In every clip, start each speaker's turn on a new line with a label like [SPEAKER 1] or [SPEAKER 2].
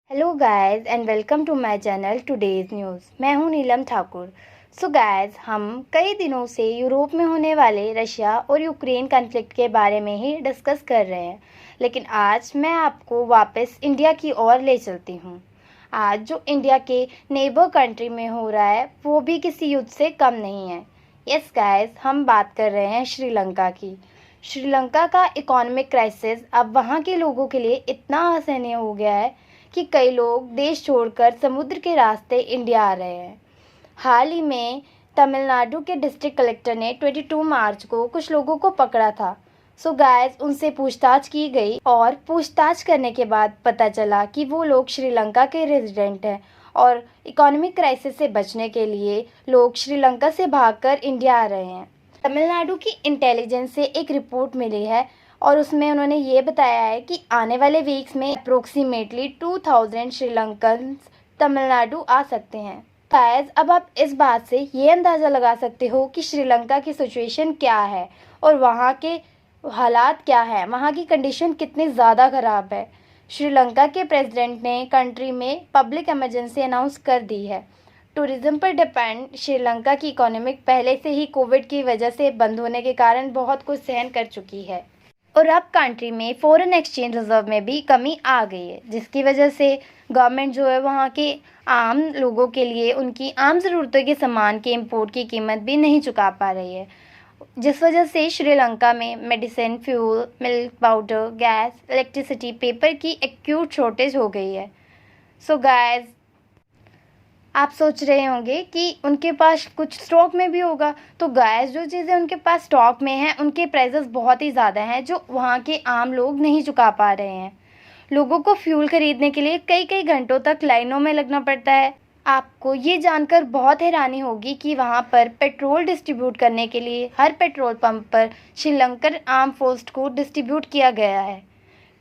[SPEAKER 1] Hello guys and welcome to my channel today's news. मैं हूं नीलम Thakur. So guys, हम कई दिनों से यूरोप में होने वाले रशिया और यूक्रेन कॉन्फ्लिक्ट के बारे में ही डिस्कस कर रहे हैं, लेकिन आज मैं आपको वापस इंडिया की ओर ले चलती हूं। आज जो इंडिया के नेबर कंट्री में हो रहा है वो भी किसी युद्ध से कम नहीं है। यस गाइस, हम बात कर रहे हैं श्रीलंका की। श्रीलंका का इकोनॉमिक क्राइसिस अब वहाँ के लोगों के लिए इतना असहनीय हो गया है कि कई लोग देश छोड़कर समुद्र के रास्ते इंडिया आ रहे हैं। हाल ही में तमिलनाडु के डिस्ट्रिक्ट कलेक्टर ने 22 मार्च को कुछ लोगों को पकड़ा था। सो गाइस, उनसे पूछताछ की गई और पूछताछ करने के बाद पता चला कि वो लोग श्रीलंका के रेजिडेंट हैं और इकोनॉमिक क्राइसिस से बचने के लिए लोग श्रीलंका से भागकर इंडिया आ रहे हैं। तमिलनाडु की इंटेलिजेंस से एक रिपोर्ट मिली है और उसमें उन्होंने ये बताया है कि आने वाले वीक्स में अप्रोक्सीमेटली 2000 श्रीलंकन तमिलनाडु आ सकते हैं। शायद अब आप इस बात से ये अंदाज़ा लगा सकते हो कि श्रीलंका की सिचुएशन क्या है और वहाँ के हालात क्या है, वहाँ की कंडीशन कितनी ज़्यादा ख़राब है। श्रीलंका के प्रेसिडेंट ने कंट्री में पब्लिक इमरजेंसी अनाउंस कर दी है। टूरिज्म पर डिपेंड श्रीलंका की इकोनॉमिक पहले से ही कोविड की वजह से बंद होने के कारण बहुत कुछ सहन कर चुकी है और अब कंट्री में फॉरेन एक्सचेंज रिजर्व में भी कमी आ गई है, जिसकी वजह से गवर्नमेंट जो है वहाँ के आम लोगों के लिए उनकी आम ज़रूरतों के सामान के इंपोर्ट की कीमत भी नहीं चुका पा रही है, जिस वजह से श्रीलंका में medicine, fuel, milk powder, gas, electricity, paper की एक्यूट शॉर्टेज हो गई है। सो गाइस, आप सोच रहे होंगे कि उनके पास कुछ स्टॉक में भी होगा, तो गाइस जो चीज़ें उनके पास स्टॉक में हैं उनके प्राइसेस बहुत ही ज़्यादा हैं जो वहाँ के आम लोग नहीं चुका पा रहे हैं। लोगों को फ्यूल खरीदने के लिए कई कई घंटों तक लाइनों में लगना पड़ता है। आपको ये जानकर बहुत हैरानी होगी कि वहाँ पर पेट्रोल डिस्ट्रीब्यूट करने के लिए हर पेट्रोल पंप पर श्रीलंकन आर्म फोर्स को डिस्ट्रीब्यूट किया गया है।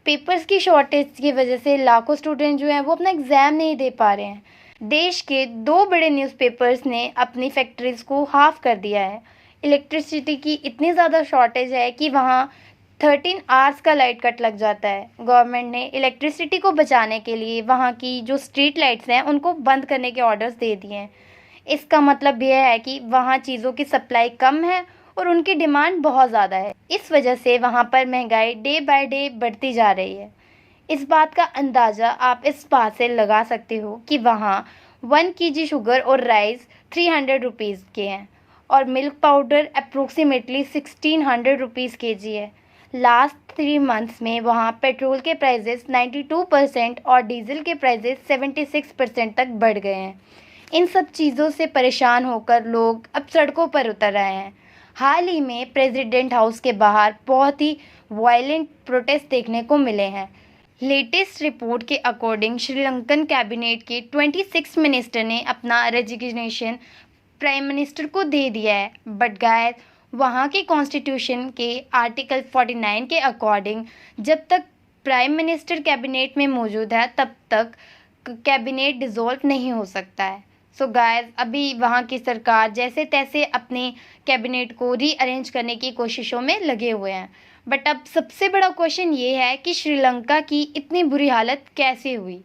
[SPEAKER 1] पेपर्स की शॉर्टेज की वजह से लाखों स्टूडेंट जो हैं वो अपना एग्ज़ाम नहीं दे पा रहे हैं। देश के 2 बड़े न्यूज़पेपर्स ने अपनी फैक्ट्रीज को हाफ कर दिया है। इलेक्ट्रिसिटी की इतनी ज़्यादा शॉर्टेज है कि वहाँ 13 आवर्स का लाइट कट लग जाता है। गवर्नमेंट ने इलेक्ट्रिसिटी को बचाने के लिए वहाँ की जो स्ट्रीट लाइट्स हैं उनको बंद करने के ऑर्डर्स दे दिए हैं। इसका मतलब यह है कि वहाँ चीज़ों की सप्लाई कम है और उनकी डिमांड बहुत ज़्यादा है। इस वजह से वहाँ पर महंगाई डे बाय डे बढ़ती जा रही है। इस बात का अंदाज़ा आप इस बात से लगा सकते हो कि वहाँ 1 kg शुगर और राइस 300 रुपीज़ के हैं और milk powder approximately 1600 rupees kg है। लास्ट 3 मंथ्स में वहाँ पेट्रोल के प्राइजेस 92% और डीजल के प्राइजेस 76% तक बढ़ गए हैं। इन सब चीज़ों से परेशान होकर लोग अब सड़कों पर उतर आए हैं। हाल ही में प्रेसिडेंट हाउस के बाहर बहुत ही वायलेंट प्रोटेस्ट देखने को मिले हैं। लेटेस्ट रिपोर्ट के अकॉर्डिंग श्रीलंकन कैबिनेट के 26 मिनिस्टर ने अपना रेजिग्नेशन प्राइम मिनिस्टर को दे दिया है, बट गाइस वहाँ के कॉन्स्टिट्यूशन के आर्टिकल 49 के अकॉर्डिंग जब तक प्राइम मिनिस्टर कैबिनेट में मौजूद है तब तक कैबिनेट डिसॉल्व नहीं हो सकता है। सो गाइस, अभी वहाँ की सरकार जैसे तैसे अपने कैबिनेट को रीअरेंज करने की कोशिशों में लगे हुए हैं। बट अब सबसे बड़ा क्वेश्चन ये है कि श्रीलंका की इतनी बुरी हालत कैसे हुई?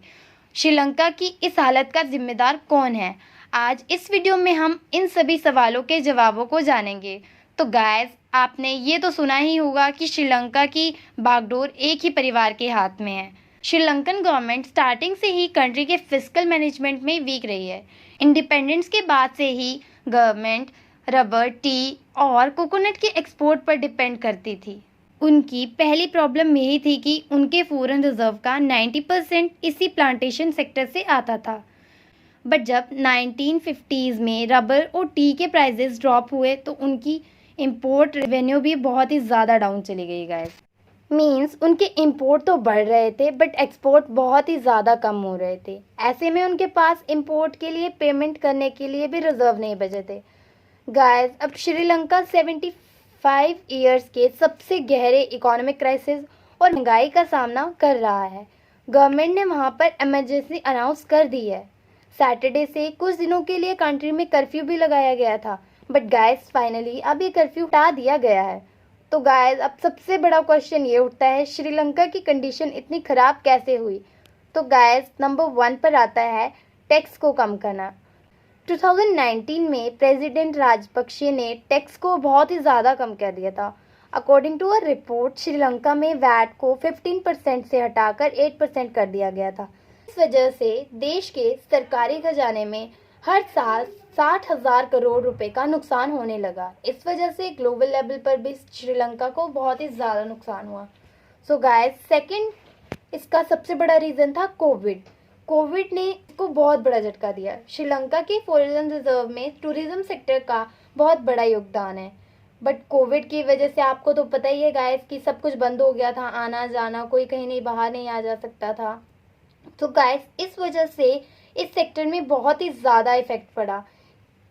[SPEAKER 1] श्रीलंका की इस हालत का जिम्मेदार कौन है? आज इस वीडियो में हम इन सभी सवालों के जवाबों को जानेंगे। तो गाइस, आपने ये तो सुना ही होगा कि श्रीलंका की बागडोर एक ही परिवार के हाथ में है। श्रीलंकन गवर्नमेंट स्टार्टिंग से ही कंट्री के फिस्कल मैनेजमेंट में वीक रही है। इंडिपेंडेंस के बाद से ही गवर्नमेंट रबर, टी और कोकोनट के एक्सपोर्ट पर डिपेंड करती थी। उनकी पहली प्रॉब्लम यही थी कि उनके फॉरेन रिजर्व का 90% इसी प्लांटेशन सेक्टर से आता था। बट जब 1950s में रबर और टी के प्राइसेस ड्रॉप हुए तो उनकी इंपोर्ट रेवेन्यू भी बहुत ही ज़्यादा डाउन चली गई गाइस। मींस उनके इंपोर्ट तो बढ़ रहे थे बट एक्सपोर्ट बहुत ही ज़्यादा कम हो रहे थे। ऐसे में उनके पास इंपोर्ट के लिए पेमेंट करने के लिए भी रिजर्व नहीं बचे थे। गाइस, अब श्रीलंका 75 ईयर्स के सबसे गहरे इकोनॉमिक क्राइसिस और महंगाई का सामना कर रहा है। गवर्नमेंट ने वहाँ पर इमरजेंसी अनाउंस कर दी है। सैटरडे से कुछ दिनों के लिए कंट्री में कर्फ्यू भी लगाया गया था, बट गाइस फाइनली अब ये कर्फ्यू हटा दिया गया है। तो गाइस, अब सबसे बड़ा क्वेश्चन ये उठता है, श्रीलंका की कंडीशन इतनी ख़राब कैसे हुई? तो गाइस नंबर 1 पर आता है टैक्स को कम करना। 2019 में प्रेसिडेंट राजपक्षे ने टैक्स को बहुत ही ज़्यादा कम कर दिया था। According to a report Sri Lanka में वैट को 15% से हटाकर 8% कर दिया गया था। इस वजह से देश के सरकारी खजाने में हर साल 60,000 करोड़ रुपए का नुकसान होने लगा। इस वजह से ग्लोबल लेवल पर भी श्रीलंका को बहुत ही ज़्यादा नुकसान हुआ। सो गाइस सेकंड इसका सबसे बड़ा रीज़न था कोविड ने इसको बहुत बड़ा झटका दिया। श्रीलंका के फॉरेन रिजर्व में टूरिज्म सेक्टर का बहुत बड़ा योगदान है, बट कोविड की वजह से आपको तो पता ही है गाइस कि सब कुछ बंद हो गया था, आना जाना, कोई कहीं नहीं बाहर नहीं आ जा सकता था। तो गाइस इस वजह से इस सेक्टर में बहुत ही ज़्यादा इफेक्ट पड़ा।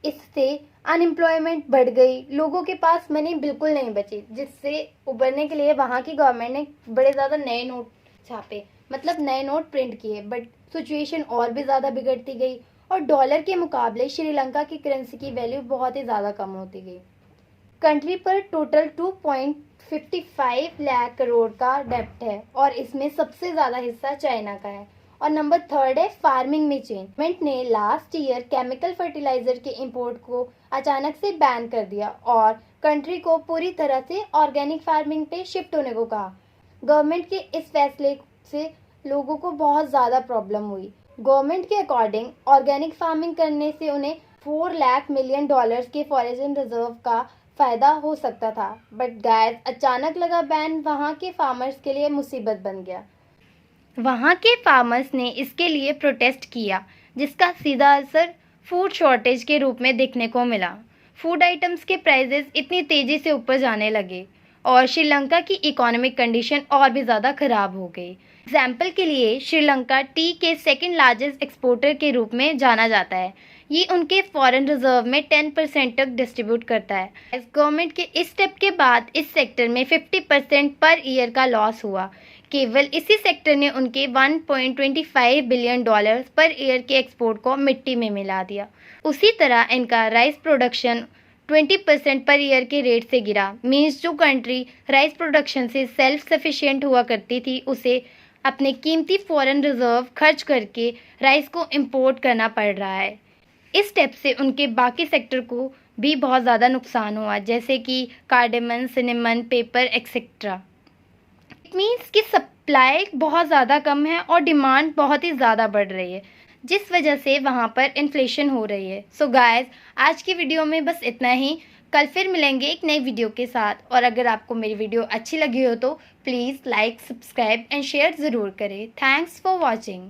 [SPEAKER 1] इससे अनएम्प्लॉयमेंट बढ़ गई, लोगों के पास मनी बिल्कुल नहीं बची, जिससे उबरने के लिए वहाँ की गवर्नमेंट ने बड़े ज़्यादा नए नोट छापे, मतलब नए नोट प्रिंट किए, बट सिचुएशन और भी ज़्यादा बिगड़ती गई और डॉलर के मुकाबले श्रीलंका की करेंसी की वैल्यू बहुत ही ज़्यादा कम होती गई। कंट्री पर टोटल 2.55 लाख करोड़ का डेब्ट है और इसमें सबसे ज़्यादा हिस्सा चाइना का है। और नंबर 3 है फार्मिंग में चेंज। गवर्नमेंट ने लास्ट ईयर केमिकल फर्टिलाइजर के इंपोर्ट को अचानक से बैन कर दिया और कंट्री को पूरी तरह से ऑर्गेनिक फार्मिंग पे शिफ्ट होने को कहा। गवर्नमेंट के इस फैसले से लोगों को बहुत ज़्यादा प्रॉब्लम हुई। गवर्नमेंट के अकॉर्डिंग ऑर्गेनिक फार्मिंग करने से उन्हें $4 लाख मिलियन के फॉरेन रिजर्व का फ़ायदा हो सकता था, बट गाइस अचानक लगा बैन वहाँ के फार्मर्स के लिए मुसीबत बन गया। वहाँ के फार्मर्स ने इसके लिए प्रोटेस्ट किया, जिसका सीधा असर फूड शॉर्टेज के रूप में देखने को मिला। फूड आइटम्स के प्राइसेस इतनी तेज़ी से ऊपर जाने लगे और श्रीलंका की इकोनॉमिक कंडीशन और भी ज़्यादा ख़राब हो गई। एग्जाम्पल के लिए श्रीलंका टी के सेकंड लार्जेस्ट एक्सपोर्टर के रूप में जाना जाता है। ये उनके फॉरेन रिजर्व में 10% तक डिस्ट्रीब्यूट करता है। गवर्नमेंट के इस स्टेप के बाद इस सेक्टर में 50% पर ईयर का लॉस हुआ। केवल इसी सेक्टर ने उनके $1.25 बिलियन पर ईयर के एक्सपोर्ट को मिट्टी में मिला दिया। उसी तरह इनका राइस प्रोडक्शन 20% पर ईयर के रेट से गिरा। मीन्स जो कंट्री राइस प्रोडक्शन से सेल्फ सफिशिएंट हुआ करती थी, उसे अपने कीमती फॉरेन रिजर्व खर्च करके राइस को इंपोर्ट करना पड़ रहा है। इस स्टेप से उनके बाकी सेक्टर को भी बहुत ज़्यादा नुकसान हुआ, जैसे कि cardamom, cinnamon, pepper etcetera. It means कि सप्लाई बहुत ज़्यादा कम है और डिमांड बहुत ही ज़्यादा बढ़ रही है, जिस वजह से वहाँ पर इन्फ्लेशन हो रही है। सो गाइस आज की वीडियो में बस इतना ही। कल फिर मिलेंगे एक नई वीडियो के साथ, और अगर आपको मेरी वीडियो अच्छी लगी हो तो please like, subscribe and share ज़रूर करें। Thanks for watching.